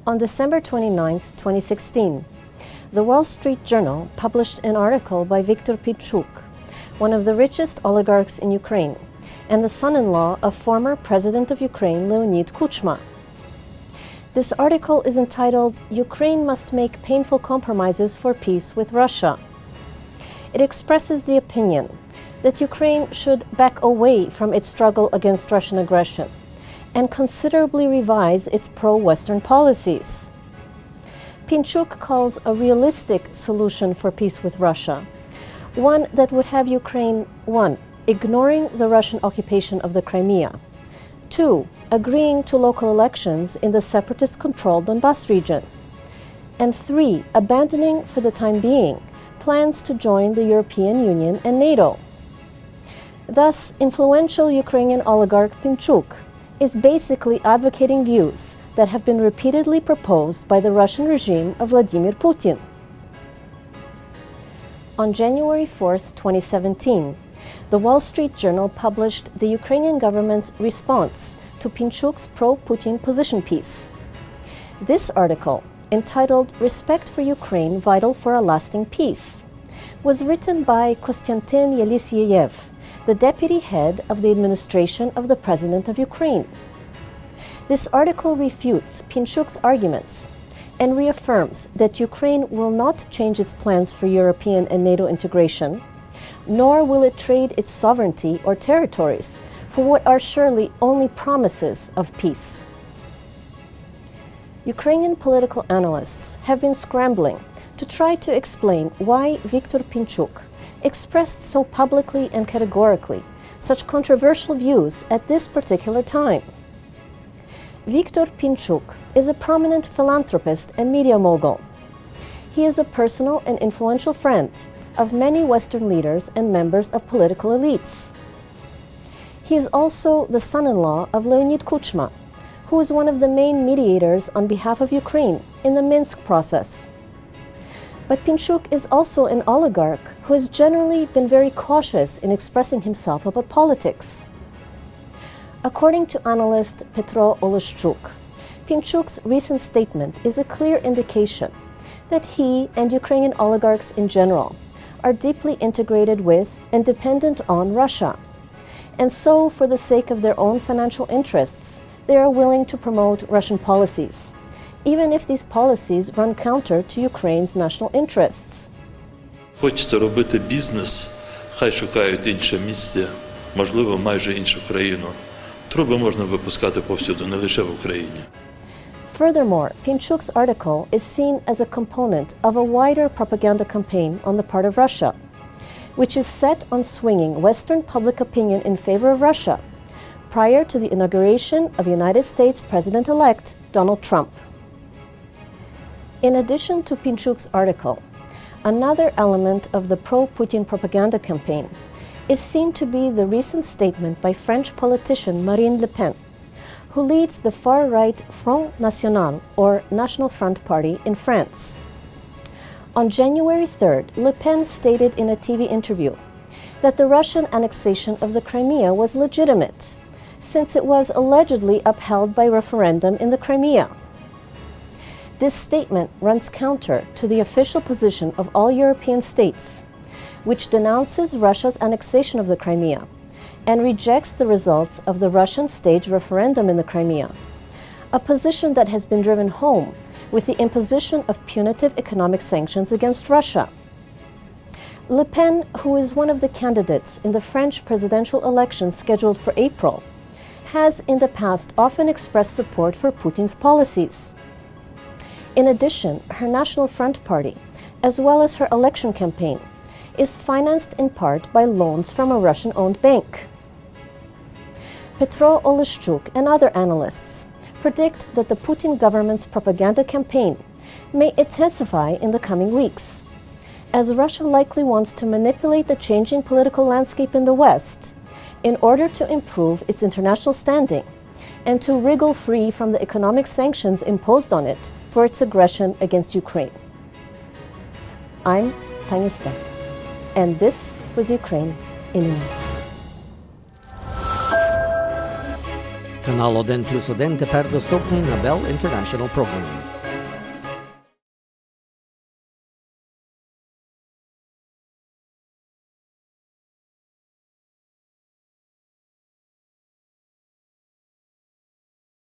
On December 29, 2016, the Wall Street Journal published an article by Victor Pinchuk, one of the richest oligarchs in Ukraine, and the son-in-law of former President of Ukraine, Leonid Kuchma. This article is entitled, "Ukraine must make painful compromises for peace with Russia." It expresses the opinion that Ukraine should back away from its struggle against Russian aggression and considerably revise its pro-Western policies. Pinchuk calls a realistic solution for peace with Russia, one that would have Ukraine, 1. ignoring the Russian occupation of the Crimea, 2. agreeing to local elections in the separatist-controlled Donbas region, and 3. abandoning, for the time being, plans to join the European Union and NATO. Thus, influential Ukrainian oligarch Pinchuk is basically advocating views that have been repeatedly proposed by the Russian regime of Vladimir Putin. On January 4, 2017, the Wall Street Journal published the Ukrainian government's response to Pinchuk's pro-Putin position piece. This article, entitled "Respect for Ukraine Vital for a Lasting Peace," was written by Konstantin Yelisyeyev, the deputy head of the administration of the President of Ukraine. This article refutes Pinchuk's arguments and reaffirms that Ukraine will not change its plans for European and NATO integration, nor will it trade its sovereignty or territories for what are surely only promises of peace. Ukrainian political analysts have been scrambling to try to explain why Victor Pinchuk expressed so publicly and categorically such controversial views at this particular time. Victor Pinchuk is a prominent philanthropist and media mogul. He is a personal and influential friend of many Western leaders and members of political elites. He is also the son-in-law of Leonid Kuchma, who is one of the main mediators on behalf of Ukraine in the Minsk process. But Pinchuk is also an oligarch who has generally been very cautious in expressing himself about politics. According to analyst Petro Oleszczuk, Pinchuk's recent statement is a clear indication that he and Ukrainian oligarchs in general are deeply integrated with and dependent on Russia. And so, for the sake of their own financial interests, they are willing to promote Russian policies, even if these policies run counter to Ukraine's national interests. Хочеться робити бізнес, хай шукають інше місце, можливо, майже іншу країну. Труби можна випускати повсюду, не лише в Україні. Furthermore, Pinchuk's article is seen as a component of a wider propaganda campaign on the part of Russia, which is set on swinging Western public opinion in favor of Russia prior to the inauguration of United States President-elect Donald Trump. In addition to Pinchuk's article, another element of the pro-Putin propaganda campaign is seen to be the recent statement by French politician Marine Le Pen, who leads the far-right Front National, or National Front Party, in France. On January 3rd, Le Pen stated in a TV interview that the Russian annexation of the Crimea was legitimate, since it was allegedly upheld by referendum in the Crimea. This statement runs counter to the official position of all European states, which denounces Russia's annexation of the Crimea and rejects the results of the Russian staged referendum in the Crimea, a position that has been driven home with the imposition of punitive economic sanctions against Russia. Le Pen, who is one of the candidates in the French presidential elections scheduled for April, has in the past often expressed support for Putin's policies. In addition, her National Front Party, as well as her election campaign, is financed in part by loans from a Russian-owned bank. Petro Oleszczuk and other analysts predict that the Putin government's propaganda campaign may intensify in the coming weeks, as Russia likely wants to manipulate the changing political landscape in the West in order to improve its international standing and to wriggle free from the economic sanctions imposed on it for its aggression against Ukraine. I'm Tania Stech, and this was Ukraine in the News. Канал 1+1 тепер доступний на Bell International Programming.